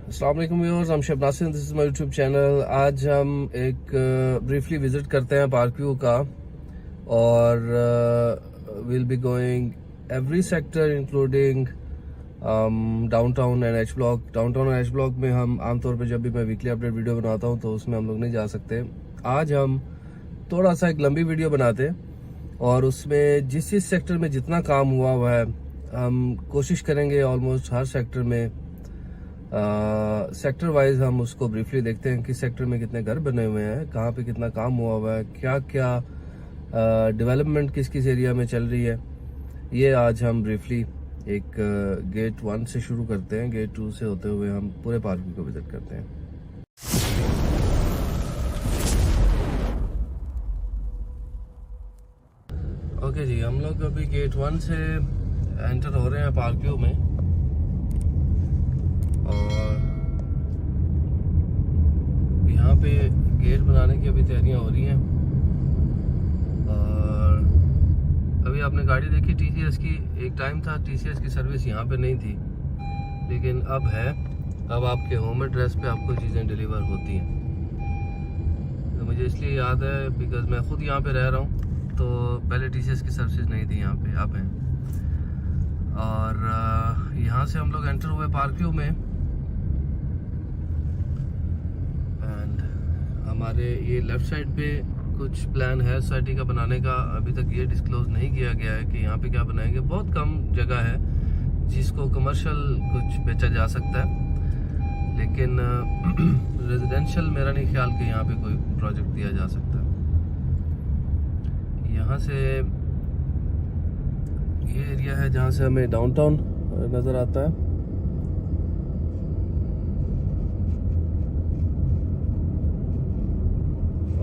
अस्सलाम वालेकुम viewers, I'm Shiv Nasir, this is my YouTube channel. आज हम एक ब्रीफली विजिट करते हैं पार्क व्यू का और will be going every sector including downtown and H block. Downtown और एच ब्लॉक में हम आमतौर पर जब भी मैं वीकली अपडेट वीडियो बनाता हूं तो उसमें हम लोग नहीं जा सकते। आज हम थोड़ा सा एक लंबी वीडियो बनाते हैं और उसमें जिस सेक्टर में जितना काम हुआ है हम कोशिश करेंगे ऑलमोस्ट हर सेक्टर में सेक्टर वाइज हम उसको ब्रीफली देखते हैं कि सेक्टर में कितने घर बने हुए हैं, कहाँ पे कितना काम हुआ है, क्या क्या डेवलपमेंट किस किस एरिया में चल रही है। ये आज हम ब्रीफली एक गेट 1 से शुरू करते हैं, गेट 2 से होते हुए हम पूरे पार्क को विजिट करते हैं। ओके जी, हम लोग अभी गेट 1 से एंटर हो रहे हैं पार्क व्यू में और यहाँ पे गेट बनाने की अभी तैयारियां हो रही हैं। और अभी आपने गाड़ी देखी टीसीएस की, एक टाइम था टीसीएस की सर्विस यहाँ पे नहीं थी, लेकिन अब है। अब आपके होम एड्रेस पे आपको चीज़ें डिलीवर होती हैं। तो मुझे इसलिए याद है बिकॉज मैं खुद यहाँ पे रह रहा हूँ, तो पहले टीसीएस की सर्विस नहीं थी यहाँ पे, अब है। और यहाँ से हम लोग एंटर हुए पार्क व्यू में एंड हमारे ये लेफ्ट साइड पे कुछ प्लान है सोसाइटी का बनाने का। अभी तक ये डिस्क्लोज नहीं किया गया है कि यहाँ पे क्या बनाएंगे। बहुत कम जगह है जिसको कमर्शियल कुछ बेचा जा सकता है, लेकिन रेजिडेंशियल मेरा नहीं ख्याल कि यहाँ पे कोई प्रोजेक्ट दिया जा सकता है। यहाँ से ये एरिया है जहाँ से हमें डाउनटाउन नज़र आता है।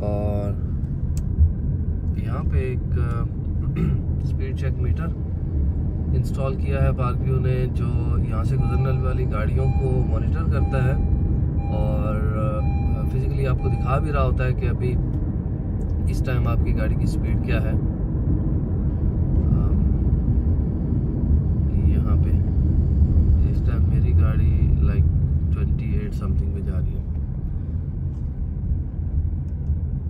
और यहाँ पे एक स्पीड चेक मीटर इंस्टॉल किया है पार्क व्यू ने, जो यहाँ से गुजरने वाली गाड़ियों को मॉनिटर करता है और फिजिकली आपको दिखा भी रहा होता है कि अभी इस टाइम आपकी गाड़ी की स्पीड क्या है। यहाँ पे इस टाइम मेरी गाड़ी लाइक 28 समथिंग में जा रही है।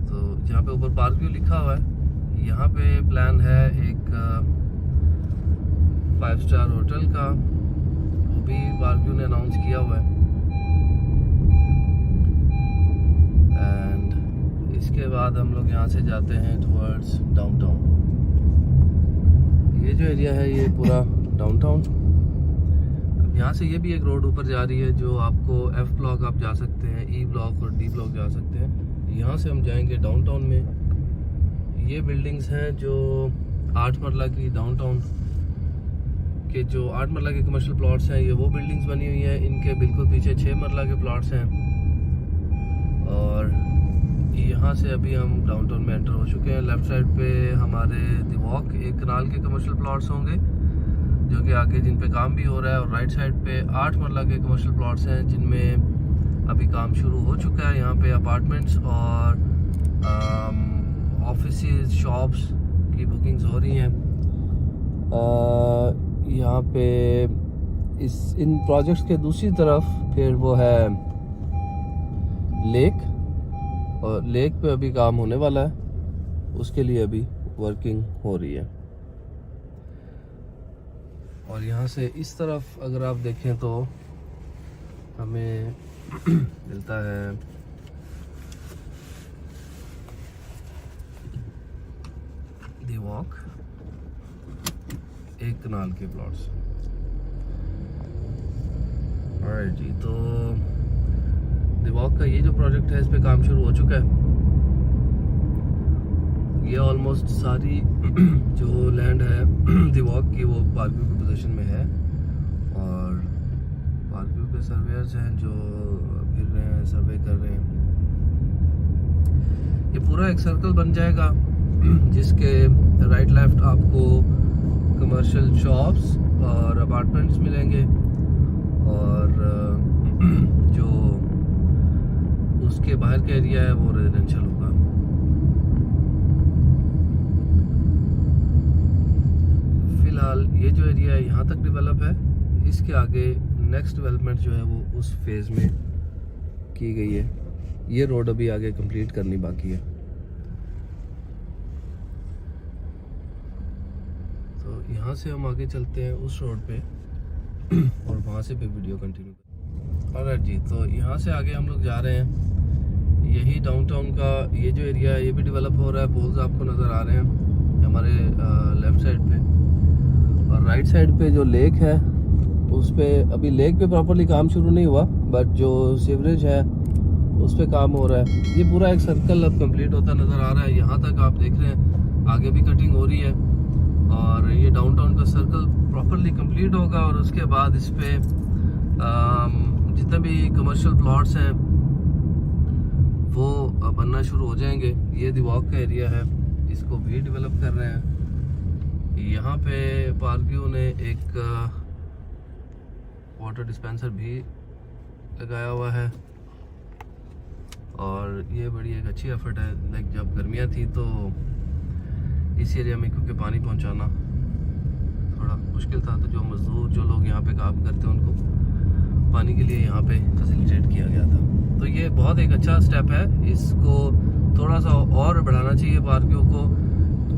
तो जहाँ पे ऊपर पार्क व्यू लिखा हुआ है, यहाँ पे प्लान है एक 5 स्टार होटल का, वो भी पार्क व्यू ने अनाउंस किया हुआ है। एंड इसके बाद हम लोग यहाँ से जाते हैं टुवर्ड्स डाउनटाउन। ये जो एरिया है ये पूरा डाउनटाउन। अब यहाँ से ये भी एक रोड ऊपर जा रही है जो आपको एफ ब्लॉक आप जा सकते हैं, ई ब्लॉक और डी ब्लॉक जा सकते हैं। यहाँ से हम जाएंगे डाउनटाउन में। ये बिल्डिंग्स हैं जो 8 मरला की डाउनटाउन के जो 8 मरला के कमर्शियल प्लॉट्स हैं, ये वो बिल्डिंग्स बनी हुई हैं। इनके बिल्कुल पीछे 6 मरला के प्लॉट्स हैं। और यहाँ से अभी हम डाउनटाउन में एंटर हो चुके हैं। लेफ्ट साइड पे हमारे द वॉक एक कनाल के कमर्शियल प्लॉट्स होंगे जो कि आगे जिन पे काम भी हो रहा है, और राइट साइड पे 8 मरला के कमर्शियल प्लॉट्स हैं जिनमें अभी काम शुरू हो चुका है। यहाँ पे अपार्टमेंट्स और ऑफिसेज, शॉप्स की बुकिंग्स हो रही हैं। यहाँ पे इन प्रोजेक्ट्स के दूसरी तरफ फिर वो है लेक, और लेक पे अभी काम होने वाला है, उसके लिए अभी वर्किंग हो रही है। और यहाँ से इस तरफ अगर आप देखें तो हमें मिलता है दी वॉक, एक कनाल के प्लॉट्स। ऑलराइट जी, तो दी वॉक का ये जो प्रोजेक्ट है इस पे काम शुरू हो चुका है। ये ऑलमोस्ट सारी जो लैंड है दी वॉक की वो पार्क व्यू की पोजीशन में है, और पार्क व्यू के सर्वेयर्स हैं जो फिर रहे हैं, सर्वे कर रहे हैं। ये पूरा एक सर्कल बन जाएगा जिसके राइट लेफ्ट आपको कमर्शियल शॉप्स और अपार्टमेंट्स मिलेंगे, और जो उसके बाहर का एरिया है वो रेजिडेंशियल होगा। फिलहाल ये जो एरिया है यहाँ तक डेवलप है, इसके आगे नेक्स्ट डेवलपमेंट जो है वो उस फेज़ में की गई है। ये रोड अभी आगे कंप्लीट करनी बाकी है। तो यहाँ से हम आगे चलते हैं उस रोड पे और वहाँ से फिर वीडियो कंटिन्यू। और जी, तो यहाँ से आगे हम लोग जा रहे हैं। यही डाउनटाउन का ये जो एरिया है ये भी डेवलप हो रहा है। पोल्स आपको नज़र आ रहे हैं हमारे लेफ़्ट साइड पे, और राइट साइड पे जो लेक है उस पे अभी लेक पे प्रॉपरली काम शुरू नहीं हुआ, बट जो सीवरेज है उस पे काम हो रहा है। ये पूरा एक सर्कल अब कंप्लीट होता नज़र आ रहा है। यहाँ तक आप देख रहे हैं आगे भी कटिंग हो रही है, और ये डाउनटाउन का सर्कल प्रॉपरली कंप्लीट होगा। और उसके बाद इस पे जितने भी कमर्शियल प्लॉट्स हैं वो बनना शुरू हो जाएंगे। ये दी वॉक का एरिया है, इसको भी डेवलप कर रहे हैं। यहाँ पे पार्किंग ने एक वाटर डिस्पेंसर भी लगाया हुआ है, और ये बड़ी एक अच्छी एफर्ट है। लाइक जब गर्मियाँ थी तो इस एरिया में क्योंकि पानी पहुंचाना थोड़ा मुश्किल था, तो जो मजदूर जो लोग यहाँ पे काम करते हैं उनको पानी के लिए यहाँ पे फैसिलिटेट किया गया था। तो ये बहुत एक अच्छा स्टेप है, इसको थोड़ा सा और बढ़ाना चाहिए। पार्कियों को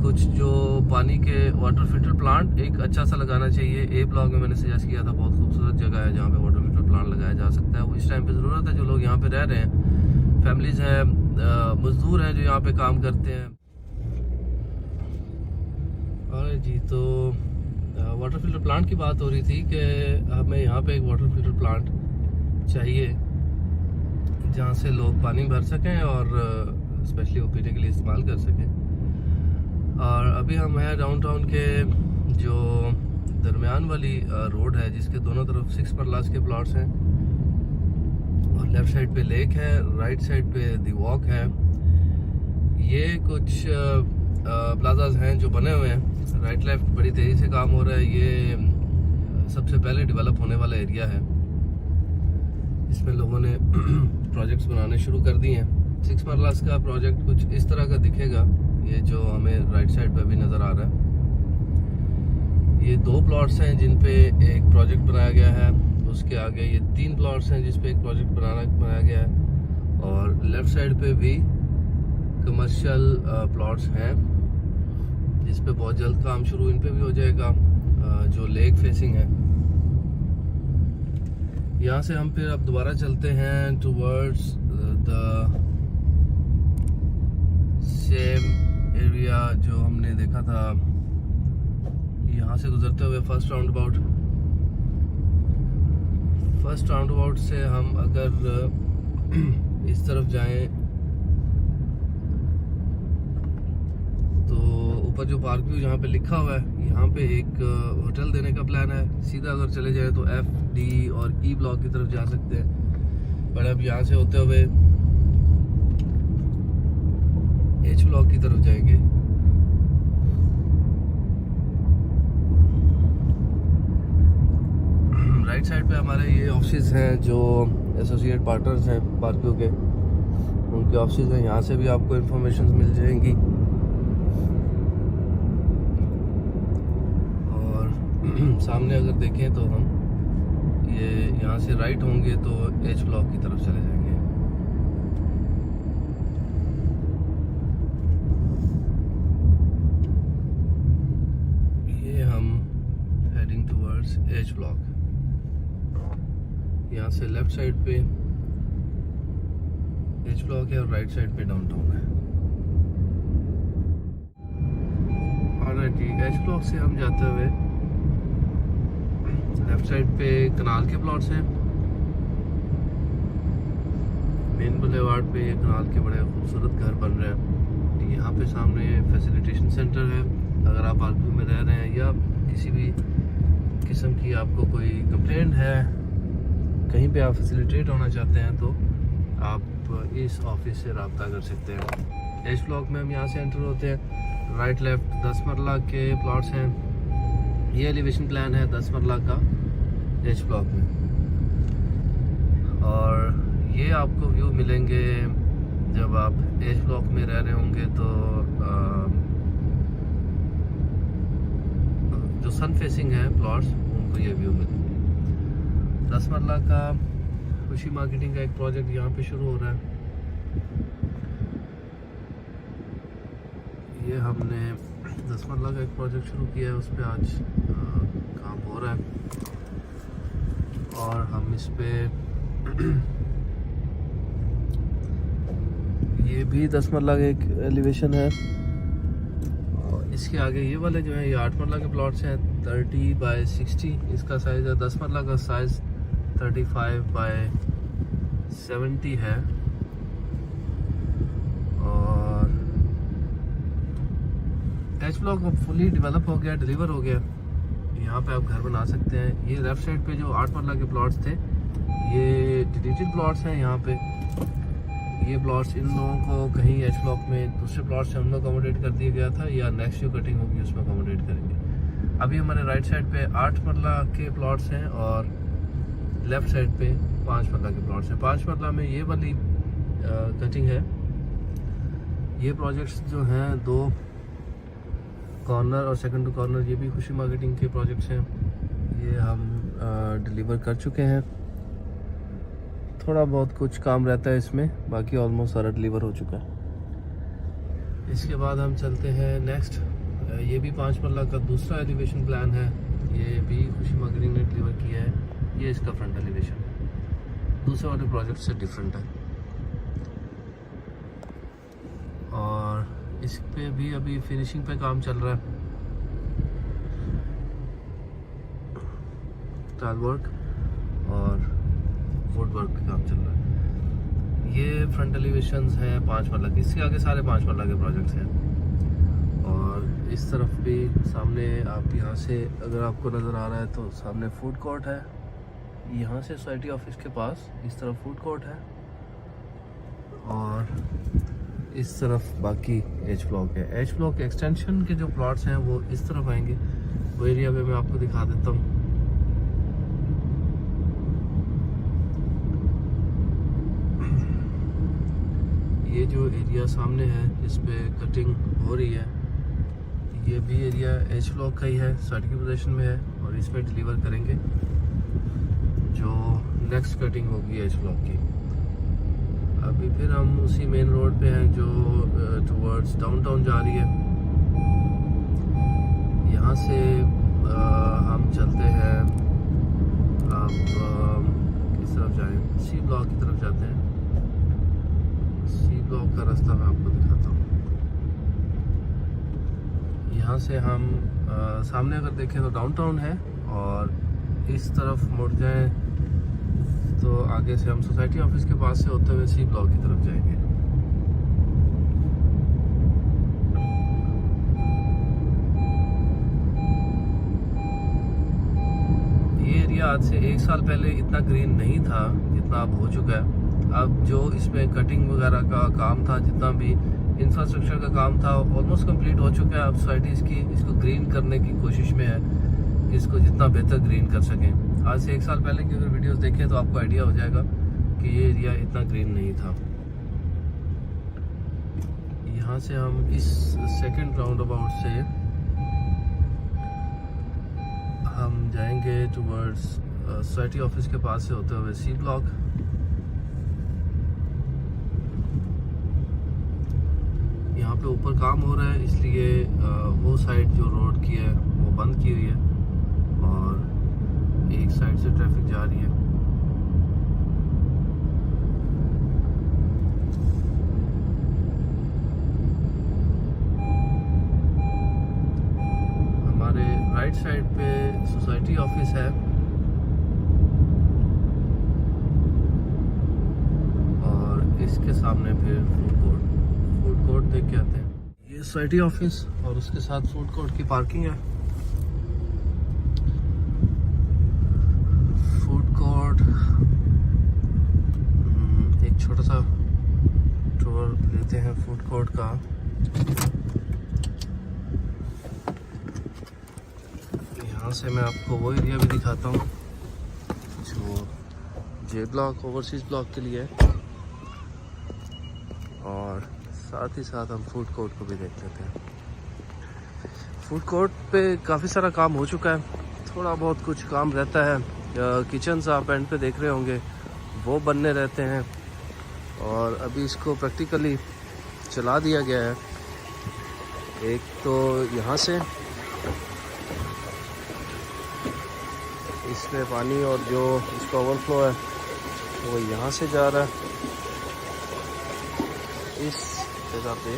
कुछ जो पानी के वाटर फिल्टर प्लांट एक अच्छा सा लगाना चाहिए। ए ब्लॉक में मैंने सजेस्ट किया था, बहुत खूबसूरत जगह है जहाँ पे वाटर फिल्टर प्लांट लगाया जा सकता है। वो इस टाइम पे ज़रूरत है। जो लोग यहाँ पे रह रहे हैं, फैमिलीज़ हैं, मजदूर हैं जो यहाँ पे काम करते हैं। और जी, तो वाटर फिल्टर प्लांट की बात हो रही थी कि हमें यहाँ पे एक वाटर फिल्टर प्लांट चाहिए जहाँ से लोग पानी भर सकें और स्पेशली वो पीने के लिए इस्तेमाल कर सकें। और अभी हम हैं डाउनटाउन के जो दरमियान वाली रोड है, जिसके दोनों तरफ 6 मरलास के प्लॉट्स हैं, और लेफ़्ट साइड पे लेक है, राइट साइड पे दी वॉक है। ये कुछ प्लाजाज हैं जो बने हुए हैं। राइट लेफ्ट बड़ी तेज़ी से काम हो रहा है। ये सबसे पहले डेवलप होने वाला एरिया है। इसमें लोगों ने प्रोजेक्ट्स बनाने शुरू कर दिए हैं। 6 मरलास का प्रोजेक्ट कुछ इस तरह का दिखेगा, ये जो हमें राइट साइड पे भी नज़र आ रहा है। ये 2 प्लॉट्स हैं जिन पे एक प्रोजेक्ट बनाया गया है। उसके आगे ये 3 प्लॉट्स हैं जिस पे एक प्रोजेक्ट बनाया गया है, और लेफ़्ट साइड पे भी कमर्शियल प्लॉट्स हैं जिस पे बहुत जल्द काम शुरू इन पे भी हो जाएगा, जो लेक फेसिंग है। यहाँ से हम फिर अब दोबारा चलते हैं टुवर्ड्स द सेम एरिया जो हमने देखा था। यहाँ से गुजरते हुए फर्स्ट राउंड अबाउट से हम अगर इस तरफ जाएं तो ऊपर जो पार्क व्यू जहाँ पे लिखा हुआ है, यहाँ पे एक होटल देने का प्लान है। सीधा अगर चले जाए तो F, D और E ब्लॉक की तरफ जा सकते हैं, पर अब यहाँ से होते हुए H ब्लॉक की तरफ जाएंगे। राइट साइड पे हमारे ये ऑफिस हैं जो एसोसिएट पार्टनर्स हैं पार्क व्यू के, उनके ऑफिस हैं। यहाँ से भी आपको इन्फॉर्मेशन मिल जाएंगी। सामने अगर देखें तो हम ये यहाँ से राइट होंगे तो H ब्लॉक की तरफ चले जाएंगे। ये हम हेडिंग टुवर्ड्स H ब्लॉक। यहाँ से लेफ्ट साइड पे H ब्लॉक है और राइट साइड पे डाउनटाउन है। और जी, H ब्लॉक से हम जाते हुए लेफ्ट साइड पे कनाल के प्लॉट्स हैं। मेन बुलेवार्ड पे ये कनाल के बड़े खूबसूरत घर बन रहे हैं। यहाँ पे सामने फैसिलिटेशन सेंटर है। अगर आप पार्क व्यू में रह रहे हैं या किसी भी किस्म की आपको कोई कंप्लेंट है, कहीं पे आप फैसिलिटेट होना चाहते हैं, तो आप इस ऑफिस से रब्ता कर सकते हैं। H ब्लॉक में हम यहाँ से एंटर होते हैं। राइट लेफ्ट 10 मरला के प्लॉट्स हैं। ये एलिवेशन प्लान है 10 मरला का H ब्लॉक में, और ये आपको व्यू मिलेंगे जब आप H ब्लॉक में रह रहे होंगे। तो जो सन फेसिंग है प्लॉट्स, उनको ये व्यू मिलेंगे। 10 मरला का खुशी मार्केटिंग का एक प्रोजेक्ट यहाँ पे शुरू हो रहा है। ये हमने 10 मरला का एक प्रोजेक्ट शुरू किया है, उस पर आज काम हो रहा है और हम इस पे ये भी 10 मरला का एक एलिवेशन है। और इसके आगे ये वाले जो है ये 8 मरला के प्लॉट्स हैं, 30 बाय 60 इसका साइज़ है। 10 मरला का साइज़ 35 बाय 70 है। और एच ब्लॉक अब फुली डेवलप हो गया, डिलीवर हो गया। यहाँ पे आप घर बना सकते हैं। ये लेफ्ट साइड पे जो 8 मरला के प्लॉट्स थे ये डिलीटेड प्लॉट्स हैं। यहाँ पे ये प्लॉट्स इन लोगों को कहीं एच ब्लॉक में दूसरे प्लॉट से हम लोग अकोमोडेट कर दिया गया था, या नेक्स्ट जो कटिंग होगी उसमें अकोमोडेट करेंगे। अभी हमारे राइट साइड पे 8 मरला के प्लॉट्स हैं और लेफ्ट साइड पे 5 मरला के प्लॉट्स हैं। 5 मरला में ये वाली कटिंग है। ये प्रोजेक्ट्स जो हैं 2 कॉर्नर और सेकंड टू कॉर्नर, ये भी खुशी मार्केटिंग के प्रोजेक्ट्स हैं। ये हम डिलीवर कर चुके हैं। थोड़ा बहुत कुछ काम रहता है इसमें, बाकी ऑलमोस्ट सारा डिलीवर हो चुका है। इसके बाद हम चलते हैं नेक्स्ट। ये भी 5 मरला का दूसरा एलिवेशन प्लान है। ये भी खुशी मार्केटिंग ने डिलीवर किया है। ये इसका फ्रंट एलिवेशन दूसरे वाले प्रोजेक्ट से डिफरेंट है। और इस पे भी अभी फिनिशिंग पे काम चल रहा है, टाइल वर्क और वुड वर्क पे काम चल रहा है। ये फ्रंट एलिवेशंस हैं 5 मरला के। इसके आगे सारे 5 मरला के प्रोजेक्ट्स हैं। और इस तरफ भी सामने आप यहाँ से अगर आपको नज़र आ रहा है तो सामने फूड कोर्ट है। यहाँ से सोसाइटी ऑफिस के पास इस तरफ फूड कोर्ट है और इस तरफ बाकी एच ब्लॉक है। एच ब्लॉक एक्सटेंशन के जो प्लॉट्स हैं वो इस तरफ आएंगे। वो एरिया पे मैं आपको दिखा देता हूँ। ये जो एरिया सामने है जिस पे कटिंग हो रही है, ये भी एरिया एच ब्लॉक का ही है, साइड की पोजीशन में है और इसमें डिलीवर करेंगे जो नेक्स्ट कटिंग होगी एच ब्लॉक की। अभी फिर हम उसी मेन रोड पे हैं जो टुवर्ड्स डाउनटाउन जा रही है। यहाँ से हम चलते हैं, आप किस तरफ जाएं? सी ब्लॉक की तरफ जाते हैं। सी ब्लॉक का रास्ता मैं आपको दिखाता हूँ। यहाँ से हम सामने अगर देखें तो डाउनटाउन है और इस तरफ मुड़ जाएं तो आगे से हम सोसाइटी ऑफिस के पास से होते हुए सी ब्लॉक की तरफ जाएंगे। ये एरिया आज से 1 साल पहले इतना ग्रीन नहीं था जितना अब हो चुका है। अब जो इसमें कटिंग वगैरह का काम था, जितना भी इंफ्रास्ट्रक्चर का काम था, ऑलमोस्ट कंप्लीट हो चुका है। अब सोसाइटी इसको ग्रीन करने की कोशिश में है कि इसको जितना बेहतर ग्रीन कर सकें। आज से 1 साल पहले की अगर वीडियोस देखें तो आपको आइडिया हो जाएगा कि ये एरिया इतना ग्रीन नहीं था। यहाँ से हम इस सेकंड राउंड अबाउट से हम जाएंगे टुवर्ड्स सोसाइटी ऑफिस के पास से होते हुए सी ब्लॉक। यहाँ पे ऊपर काम हो रहा है, इसलिए वो साइड जो रोड की है वो बंद की हुई है और एक साइड से ट्रैफिक जा रही है। हमारे राइट साइड पे सोसाइटी ऑफिस है और इसके सामने फिर फूड कोर्ट देख के आते हैं। ये सोसाइटी ऑफिस और उसके साथ फूड कोर्ट की पार्किंग है। एक छोटा सा टूर लेते हैं फूड कोर्ट का। यहाँ से मैं आपको वो एरिया भी दिखाता हूँ जो जे ब्लॉक ओवरसीज ब्लॉक के लिए है और साथ ही साथ हम फूड कोर्ट को भी देख लेते हैं। फूड कोर्ट पे काफ़ी सारा काम हो चुका है, थोड़ा बहुत कुछ काम रहता है किचन्स आप एंड पे देख रहे होंगे वो बनने रहते हैं, और अभी इसको प्रैक्टिकली चला दिया गया है। एक तो यहाँ से इसमें पानी और जो इसका ओवरफ्लो है वो यहाँ से जा रहा है इस जगह पे,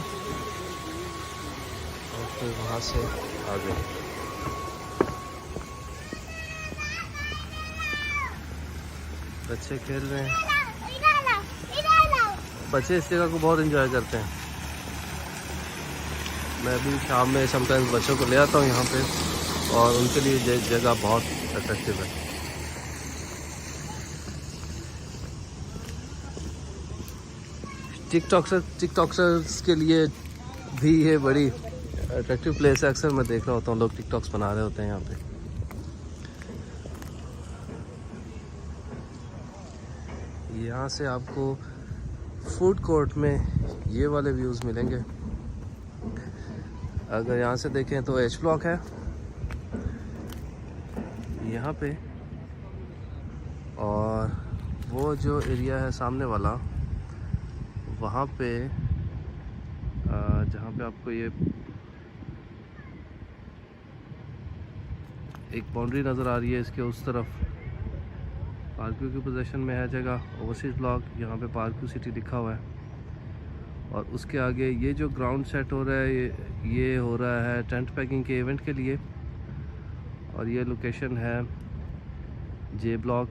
और फिर वहाँ से आगे। बच्चे खेल रहे हैं, बच्चे इस जगह को बहुत एंजॉय करते हैं। मैं भी शाम में समटाइम्स बच्चों को ले आता हूँ यहाँ पे, और उनके लिए जगह बहुत अट्रैक्टिव है। टिकटॉक्सर्स के लिए भी ये बड़ी अट्रैक्टिव प्लेस है। अक्सर मैं देख रहा होता हूँ लोग टिकटॉक्स बना रहे होते हैं यहाँ पे। यहाँ से आपको फूड कोर्ट में ये वाले व्यूज़ मिलेंगे। अगर यहाँ से देखें तो एच ब्लॉक है यहाँ पे, और वो जो एरिया है सामने वाला वहाँ पे जहाँ पे आपको ये एक बाउंड्री नज़र आ रही है, इसके उस तरफ पार्क्यू की पोजीशन में है जगह ओवरसीज ब्लॉक। यहाँ पे पार्क्यू सिटी लिखा हुआ है, और उसके आगे ये जो ग्राउंड सेट हो रहा है ये हो रहा है टेंट पैकिंग के इवेंट के लिए, और ये लोकेशन है जे ब्लॉक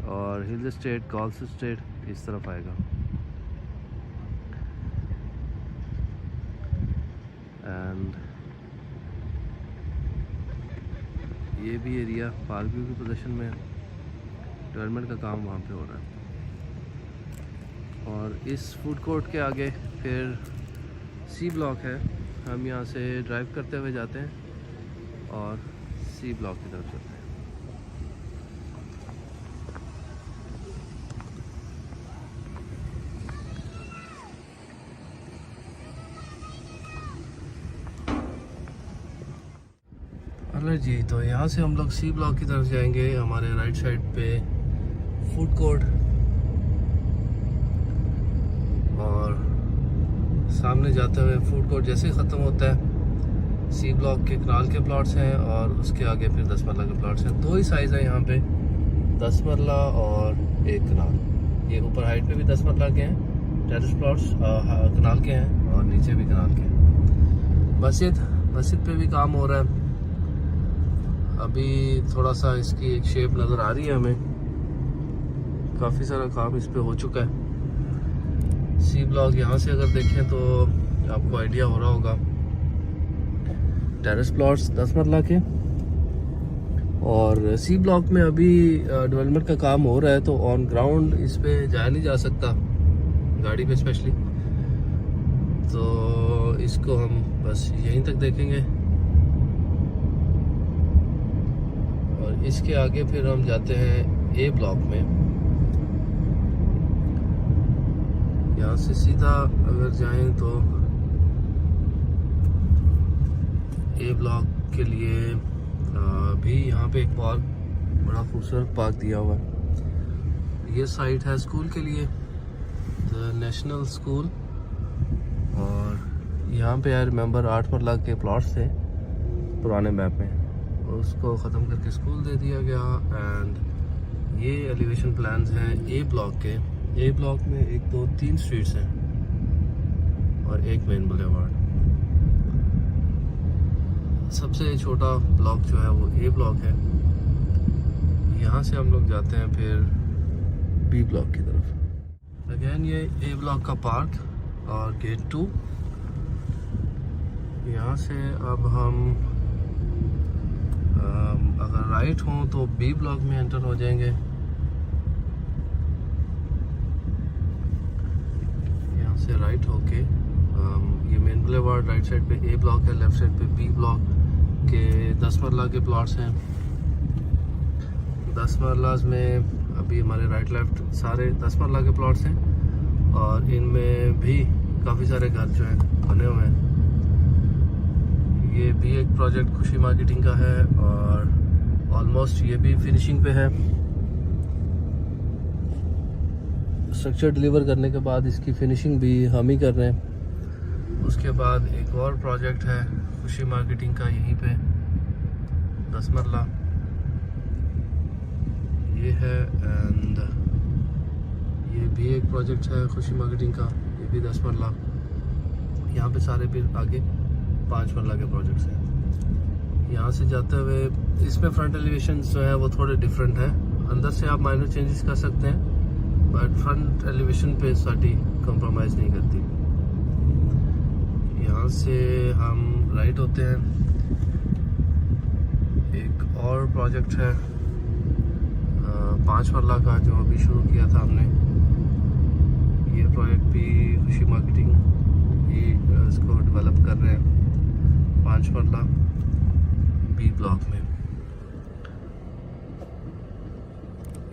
और हिल स्टेट गोल्फ स्टेट इस तरफ आएगा। एंड ये भी एरिया पार्कव्यू की पोजीशन में डेवलपमेंट का काम वहाँ पे हो रहा है। और इस फूड कोर्ट के आगे फिर सी ब्लॉक है। हम यहाँ से ड्राइव करते हुए जाते हैं और सी ब्लॉक की तरफ चलते हैं। हेलो जी, तो यहाँ से हम लोग सी ब्लॉक की तरफ जाएंगे। हमारे राइट साइड पे फूड कोर्ट, और सामने जाते हुए फूड कोर्ट जैसे ही ख़त्म होता है सी ब्लॉक के कनाल के प्लॉट्स हैं, और उसके आगे फिर 10 मरला के प्लॉट्स हैं। दो ही साइज़ है यहाँ पे, 10 मरला और एक कनाल। ये ऊपर हाइट पे भी 10 मरला के हैं टेरेस प्लॉट्स, कनाल के हैं, और नीचे भी कनाल के हैं। मस्जिद पे भी काम हो रहा है। अभी थोड़ा सा इसकी एक शेप नज़र आ रही है हमें, काफ़ी सारा काम इस पे हो चुका है। सी ब्लॉक यहाँ से अगर देखें तो आपको आइडिया हो रहा होगा, टेरेस प्लॉट्स 10 मरला के, और सी ब्लॉक में अभी डेवलपमेंट का काम हो रहा है, तो ऑन ग्राउंड इस पे जाया नहीं जा सकता गाड़ी पे स्पेशली, तो इसको हम बस यहीं तक देखेंगे। और इसके आगे फिर हम जाते हैं ए ब्लॉक में। यहाँ से सीधा अगर जाएं तो ए ब्लॉक के लिए भी यहाँ पे एक पार्क, बड़ा खूबसूरत पार्क दिया हुआ है। ये साइट है स्कूल के लिए, द नेशनल स्कूल, और यहाँ पे आई रिमेंबर 8 मरला के प्लॉट्स थे पुराने मैप में, उसको ख़त्म करके स्कूल दे दिया गया। एंड ये एलिवेशन प्लान्स हैं ए ब्लॉक के। ए ब्लॉक में 1, 2, 3 स्ट्रीट्स हैं और एक मेन बुलेवार्ड। सबसे छोटा ब्लॉक जो है वो ए ब्लॉक है। यहाँ से हम लोग जाते हैं फिर बी ब्लॉक की तरफ। अगेन ये ए ब्लॉक का पार्क और गेट 2। यहाँ से अब हम अगर राइट हों तो बी ब्लॉक में एंटर हो जाएंगे। यहाँ से राइट होके ये मेन बुलेवार्ड, राइट साइड पे ए ब्लॉक है, लेफ्ट साइड पे बी ब्लॉक के 10 मरला के प्लॉट्स हैं। 10 मरलाज में अभी हमारे राइट लेफ्ट सारे 10 मरला के प्लॉट्स हैं, और इनमें भी काफ़ी सारे घर जो हैं बने हुए हैं। ये भी एक प्रोजेक्ट खुशी मार्केटिंग का है और ऑलमोस्ट ये भी फिनिशिंग पे है। स्ट्रक्चर डिलीवर करने के बाद इसकी फिनिशिंग भी हम ही कर रहे हैं। उसके बाद एक और प्रोजेक्ट है खुशी मार्केटिंग का, यहीं पे 10 मरला ये है, एंड ये भी एक प्रोजेक्ट है खुशी मार्केटिंग का, ये भी 10 मरला। यहाँ पे सारे फिर आगे 5 मरला के प्रोजेक्ट्स हैं। यहाँ से जाते हुए इसमें फ्रंट एलिवेशन जो है वो थोड़े डिफरेंट है, अंदर से आप माइनर चेंजेस कर सकते हैं, बट फ्रंट एलिवेशन पे सोसाइटी कंप्रोमाइज़ नहीं करती। यहाँ से हम राइट होते हैं, एक और प्रोजेक्ट है 5 मरला का जो अभी शुरू किया था हमने। ये प्रोजेक्ट भी खुशी मार्केटिंग ही इसको डेवलप कर रहे हैं 5 मरला बी ब्लॉक में।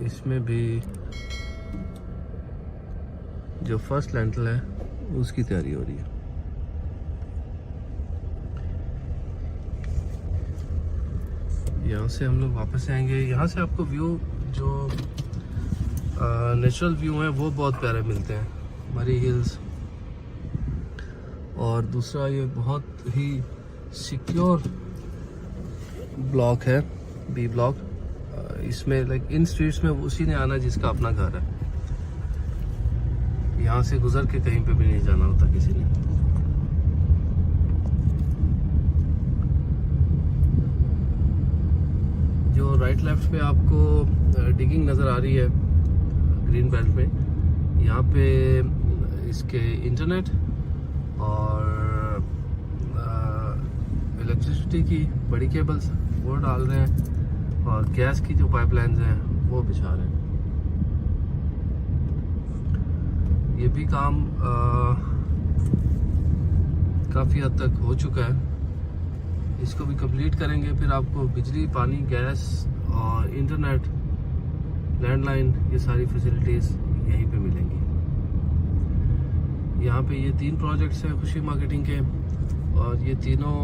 इसमें भी जो फर्स्ट लेंटल है उसकी तैयारी हो रही है। यहाँ से हम लोग वापस आएंगे। यहाँ से आपको व्यू जो नेचुरल व्यू है वो बहुत प्यारे मिलते हैं, मरी हिल्स, और दूसरा ये बहुत ही सिक्योर ब्लॉक है बी ब्लॉक। इसमें लाइक इन स्ट्रीट्स में उसी ने आना जिसका अपना घर है, यहाँ से गुजर के कहीं पे भी नहीं जाना होता किसी ने। जो राइट लेफ्ट पे आपको डिगिंग नज़र आ रही है ग्रीन बेल्ट में, यहाँ पे इसके इंटरनेट और इलेक्ट्रिसिटी की बड़ी केबल्स वो डाल रहे हैं, और गैस की जो पाइपलाइंस हैं वो बिछा रहे हैं। ये भी काम काफ़ी हद तक हो चुका है, इसको भी कंप्लीट करेंगे, फिर आपको बिजली, पानी, गैस और इंटरनेट, लैंडलाइन, ये सारी फैसिलिटीज़ यहीं पे मिलेंगी। यहाँ पे ये 3 प्रोजेक्ट्स हैं खुशी मार्केटिंग के, और ये तीनों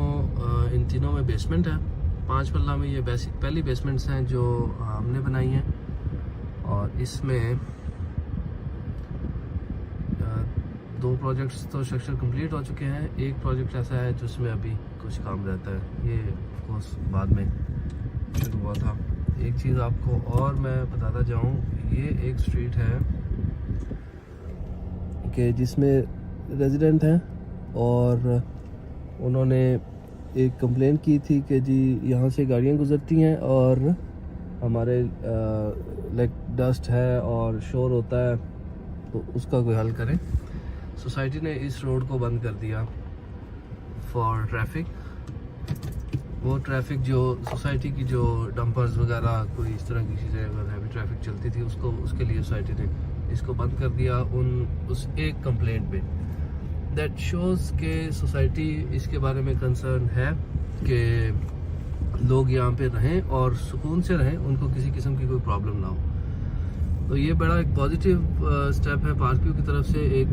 इन तीनों में बेसमेंट है। 5 मरला में ये पहली बेसमेंट्स हैं जो हमने बनाई हैं, और इसमें 2 प्रोजेक्ट्स तो स्ट्रक्चर कंप्लीट हो चुके हैं। एक प्रोजेक्ट ऐसा है जिसमें अभी कुछ काम रहता है, ये ऑफ कोर्स बाद में शुरू हुआ था। एक चीज़ आपको और मैं बताता जाऊँ, ये एक स्ट्रीट है कि जिसमें रेजिडेंट हैं, और उन्होंने एक कंप्लेंट की थी कि जी यहाँ से गाड़ियाँ गुजरती हैं और हमारे लाइक डस्ट है और शोर होता है, तो उसका कोई हल करें। सोसाइटी ने इस रोड को बंद कर दिया फॉर ट्रैफिक। वो ट्रैफिक जो सोसाइटी की जो डंपर्स वगैरह कोई इस तरह की चीज़ें अगर हैवी ट्रैफिक चलती थी उसके लिए सोसाइटी ने इसको बंद कर दिया उस एक कंप्लेंट पे। दैट शोज़ के सोसाइटी इसके बारे में कंसर्न है कि लोग यहाँ पे रहें और सुकून से रहें, उनको किसी किस्म की कोई प्रॉब्लम ना हो। तो ये बड़ा एक पॉजिटिव स्टेप है पार्कव्यू की तरफ से, एक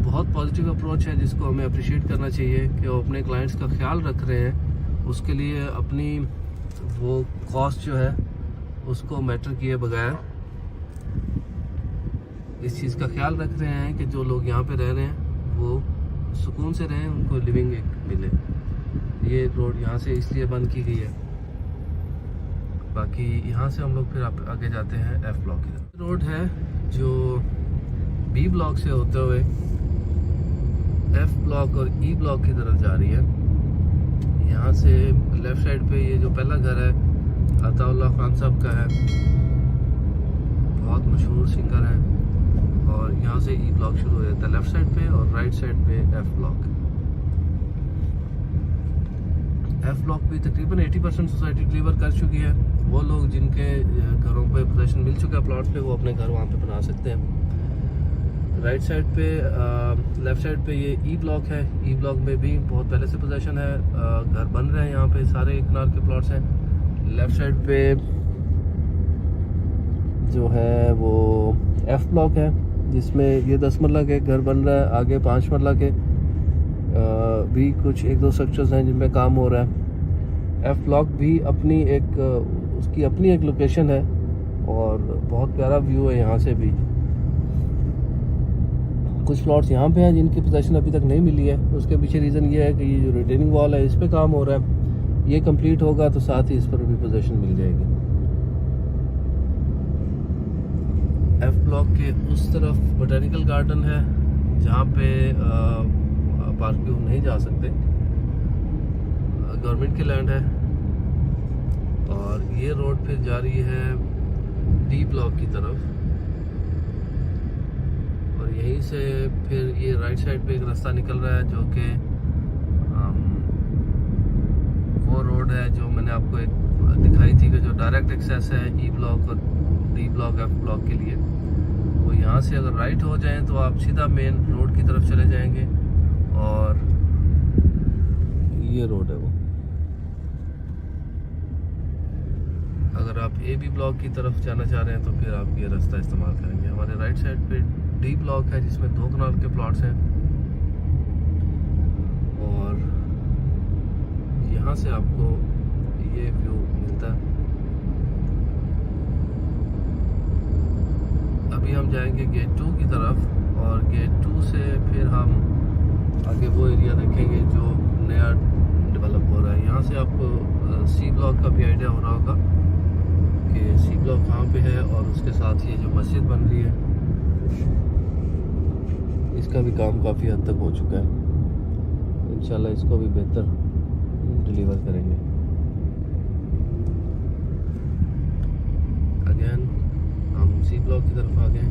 बहुत पॉजिटिव अप्रोच है जिसको हमें अप्रिशिएट करना चाहिए कि वो अपने क्लाइंट्स का ख्याल रख रहे हैं, उसके लिए अपनी वो कॉस्ट जो है उसको मैटर किए बगैर इस चीज़ का ख्याल रख रहे हैं कि जो लोग यहाँ पे रह रहे हैं वो सुकून से रहें, उनको लिविंग एक मिले। ये रोड यहाँ से इसलिए बंद की गई है। बाकी यहाँ से हम लोग फिर आगे जाते हैं एफ ब्लॉक की तरफ। रोड है जो बी ब्लॉक से होते हुए एफ ब्लॉक और ई ब्लॉक की तरफ जा रही है। यहाँ से लेफ़्ट साइड पे ये जो पहला घर है अताउल्लाह खान साहब का है, बहुत मशहूर सिंगर है, और यहाँ से ई ब्लॉक शुरू हो जाता है लेफ़्ट साइड पे, और राइट साइड पे एफ ब्लॉक। एफ ब्लॉक भी तकरीबन 80% सोसाइटी डिलीवर कर चुकी है। वो लोग जिनके घरों पे पोजीशन मिल चुका है प्लॉट पे, वो अपने घर वहाँ पे बना सकते हैं। राइट साइड पे लेफ़्ट साइड पे ये ई ब्लॉक है। ई ब्लॉक में भी बहुत पहले से पोजीशन है, घर बन रहे हैं, यहाँ पे सारे किनार के प्लॉट्स हैं। लेफ़्ट साइड पे जो है वो एफ ब्लॉक है जिसमें ये 10 मरला के घर बन रहा है, आगे 5 मरला के भी कुछ 1-2 स्ट्रक्चर्स हैं जिनमें काम हो रहा है। एफ ब्लॉक भी अपनी एक उसकी अपनी एक लोकेशन है और बहुत प्यारा व्यू है यहाँ से भी, कुछ प्लॉट्स यहाँ पे हैं जिनकी पोजीशन अभी तक नहीं मिली है। उसके पीछे रीज़न ये है कि ये जो रिटेनिंग वॉल है इस पे काम हो रहा है, ये कंप्लीट होगा तो साथ ही इस पर भी पोजीशन मिल जाएगी। एफ ब्लॉक के उस तरफ बोटेनिकल गार्डन है जहाँ पे पार्क व्यू नहीं जा सकते, गवर्नमेंट की लैंड है। और ये रोड फिर जा रही है डी ब्लॉक की तरफ, और यहीं से फिर ये राइट साइड पे एक रास्ता निकल रहा है जो कि वो रोड है जो मैंने आपको एक दिखाई थी कि जो डायरेक्ट एक्सेस है ई ब्लॉक और डी ब्लॉक एफ ब्लॉक के लिए। वो यहाँ से अगर राइट हो जाएं तो आप सीधा मेन रोड की तरफ चले जाएंगे, और ये रोड है वो। अगर आप ए बी ब्लॉक की तरफ जाना चाह रहे हैं तो फिर आप ये रास्ता इस्तेमाल करेंगे। हमारे राइट साइड पे डी ब्लॉक है जिसमें 2 कनाल के प्लॉट्स हैं, और यहाँ से आपको ये व्यू मिलता है। अभी हम जाएंगे गेट 2 की तरफ, और गेट 2 से फिर हम आगे वो एरिया देखेंगे जो नया डेवलप हो रहा है। यहाँ से आपको सी ब्लॉक का भी आइडिया हो रहा होगा कि सी ब्लॉक कहाँ पे है, और उसके साथ ये जो मस्जिद बन रही है इसका भी काम काफ़ी हद तक हो चुका है। इंशाल्लाह इसको भी बेहतर डिलीवर करेंगे। अगेन हम सी ब्लॉक की तरफ आ गए,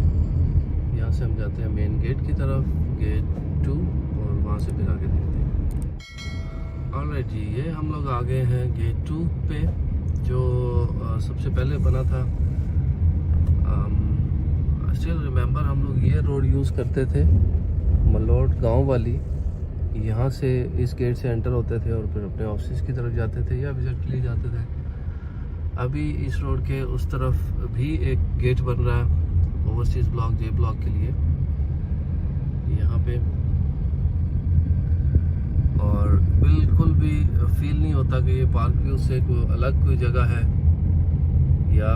यहाँ से हम जाते हैं मेन गेट की तरफ, गेट 2, और वहाँ से फिर आगे देखते हैं। ऑलराइट जी, ये हम लोग आ गए हैं गेट 2 पे, जो सबसे पहले बना था। स्टिल रिमेंबर हम लोग ये रोड यूज़ करते थे, मलोट गांव वाली। यहाँ से इस गेट से एंटर होते थे और फिर अपने ऑफिस की तरफ जाते थे या विजिट के लिए जाते थे। अभी इस रोड के उस तरफ भी एक गेट बन रहा है ओवरसीज ब्लॉक जे ब्लॉक के लिए यहाँ पे, और बिल्कुल भी फील नहीं होता कि ये पार्क व्यू से कोई अलग कोई जगह है या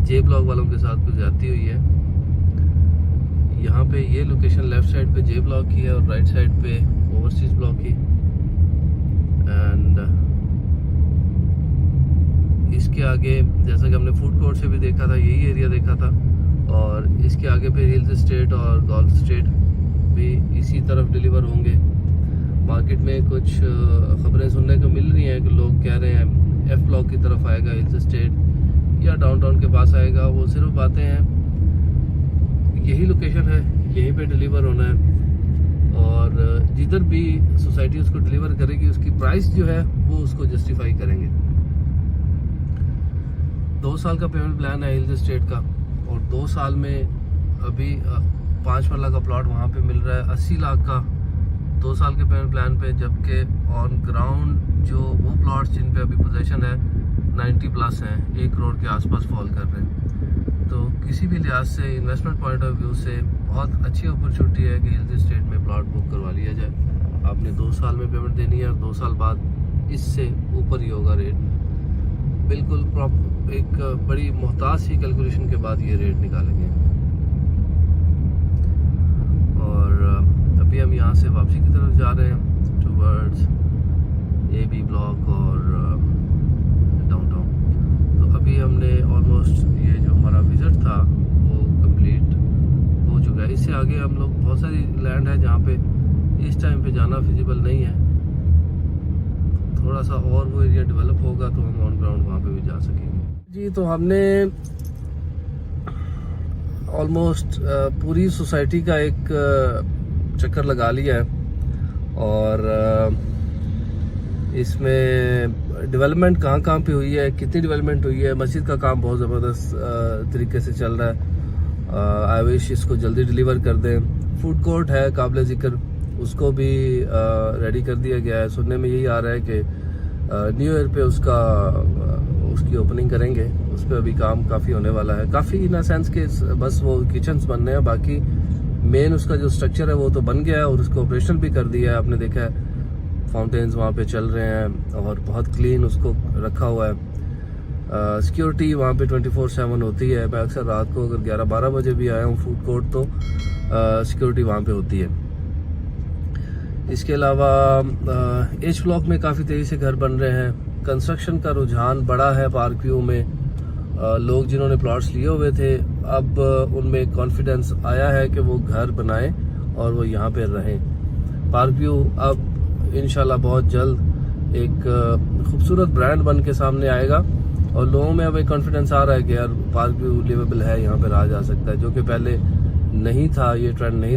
जे ब्लॉक वालों के साथ कुछ जाती हुई है। यहाँ पे ये लोकेशन लेफ्ट साइड पे जे ब्लॉक की है और राइट साइड पे ओवरसीज ब्लॉक की, एंड इसके आगे जैसा कि हमने फूड कोर्ट से भी देखा था यही एरिया देखा था, और इसके आगे फिर हिल्स स्टेट और गोल्फ स्टेट भी इसी तरफ डिलीवर होंगे। मार्केट में कुछ खबरें सुनने को मिल रही हैं कि लोग कह रहे हैं एफ ब्लॉक की तरफ आएगा हिल्स स्टेट या डाउनटाउन के पास आएगा। वो सिर्फ बातें हैं, यही लोकेशन है, यहीं पे डिलीवर होना है, और जिधर भी सोसाइटी उसको डिलीवर करेगी उसकी प्राइस जो है वो उसको जस्टिफाई करेंगे। 2 साल का पेमेंट प्लान है हिल्स स्टेट का, और 2 साल में अभी 5 मरला का प्लॉट वहाँ पे मिल रहा है 80 लाख का 2 साल के पेमेंट प्लान पे, जबकि ऑन ग्राउंड जो वो प्लॉट्स जिन पे अभी पोजीशन है 90+ हैं, 1 करोड़ के आसपास फॉल कर रहे हैं। तो किसी भी लिहाज से इन्वेस्टमेंट पॉइंट ऑफ व्यू से बहुत अच्छी अपॉर्चुनिटी है कि हिल्स स्टेट में प्लॉट बुक करवा लिया जाए। आपने 2 साल में पेमेंट देनी है और 2 साल बाद इससे ऊपर ही होगा रेट। बिल्कुल एक बड़ी मोहताज सी कैलकुलेशन के बाद ये रेट निकालेंगे। और अभी हम यहाँ से वापसी की तरफ जा रहे हैं टूवर्ड्स ए बी ब्लॉक और डाउनटाउन। तो अभी हमने ऑलमोस्ट ये जो हमारा विजिट था वो कंप्लीट हो चुका है। इससे आगे हम लोग बहुत सारी लैंड है जहाँ पे इस टाइम पे जाना फिजिबल नहीं है। थोड़ा सा और वो एरिया डेवलप होगा तो हम ऑन ग्राउंड वहाँ पे भी जा सकेंगे जी। तो हमने ऑलमोस्ट पूरी सोसाइटी का एक चक्कर लगा लिया है, और इसमें डेवलपमेंट कहाँ पे हुई है, कितनी डेवलपमेंट हुई है। मस्जिद का काम बहुत ज़बरदस्त तरीके से चल रहा है। आई विश इसको जल्दी डिलीवर कर दें। फूड कोर्ट है काबिल ज़िक्र, उसको भी रेडी कर दिया गया है। सुनने में यही आ रहा है कि न्यू ईयर पे उसकी ओपनिंग करेंगे। उस पर अभी काम काफ़ी होने वाला है, काफ़ी इन अ सेंस के बस वो किचन्स बनने हैं, बाकी मेन उसका जो स्ट्रक्चर है वो तो बन गया है और उसको ऑपरेशनल भी कर दिया है। आपने देखा है फाउंटेन्स वहाँ पे चल रहे हैं और बहुत क्लीन उसको रखा हुआ है। सिक्योरिटी वहाँ पे 24/7 होती है। मैं अक्सर रात को अगर 11-12 बजे भी आया हूँ फूड कोर्ट तो सिक्योरिटी वहाँ पे होती है। इसके अलावा एच ब्लॉक में काफ़ी तेज़ी से घर बन रहे हैं। कंस्ट्रक्शन का रुझान बड़ा है पार्क व्यू में। लोग जिन्होंने प्लॉट्स लिए हुए थे अब उनमें कॉन्फिडेंस आया है कि वो घर बनाएं और वो यहाँ पे रहें। पार्क व्यू अब इंशाल्लाह बहुत जल्द एक खूबसूरत ब्रांड बन के सामने आएगा और लोगों में अब एक कॉन्फिडेंस आ रहा है कि यार पार्क व्यू लिवेबल है, यहाँ पे रहा जा सकता है, जो कि पहले नहीं था, ये ट्रेंड नहीं